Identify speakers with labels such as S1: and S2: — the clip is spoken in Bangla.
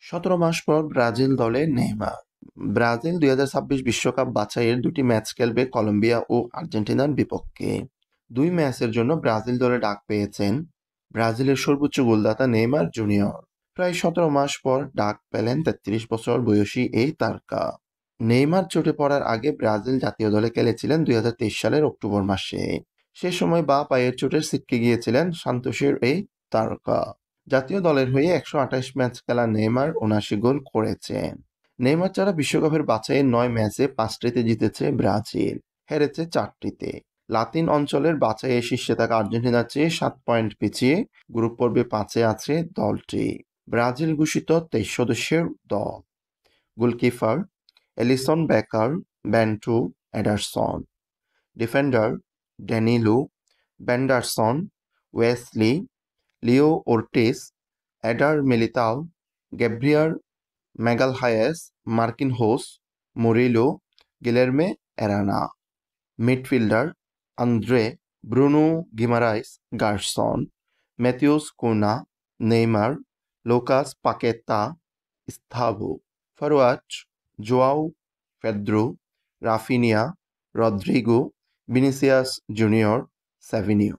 S1: 17 মাস পর ব্রাজিল দলে নেইমার। ব্রাজিল 2026 বিশ্বকাপ বাছাইয়ের দুটি ম্যাচ খেলবে কলম্বিয়া ও আর্জেন্টিনার বিপক্ষে। দুই ম্যাচের জন্য ব্রাজিল দলে ডাক পেয়েছেন ব্রাজিলের সর্বোচ্চ গোলদাতা নেইমার জুনিয়র। প্রায় 17 মাস পর ডাক পেলেন 33 বছর বয়সী এই তারকা। নেইমার চোটে পড়ার আগে ব্রাজিল জাতীয় দলে খেলেছিলেন 2023 সালের অক্টোবর মাসে। সে সময় বাঁ পায়ের চোটে ছিটকে গিয়েছিলেন সান্তোসের এই তারকা। জাতীয় দলের হয়ে 128 ম্যাচ খেলা নেইমার 79 গোল করেছেন। নেইমার ছাড়া বিশ্বকাপের বাছাইয়ের 9 ম্যাচে 5টিতে জিতেছে ব্রাজিল, হেরেছে 4টিতে। লাতিন অঞ্চলের বাছাইয়ে শীর্ষে থাকা আর্জেন্টিনার চেয়ে 7 পয়েন্ট পিছিয়ে গ্রুপ পর্বে 5-এ আছে দলটি। ব্রাজিল ঘোষিত 23 সদস্যের দল। Goalkeeper Alisson Becker, Bento Ederson. Defender Danilo, বেন্ডারসন, Wesley, Leo Ortiz, Eder Militao, Gabriel Magalhaes, Marquinhos, Murillo, Guilherme Arana. Midfielder Andre, Bruno Guimaraes, Gerson, Matheus Cunha, Neymar, Lucas Paqueta, স্থাভো। Forward Joao Pedro, Raphinha, Rodrygo, Vinicius Junior, স্যাভিনিও।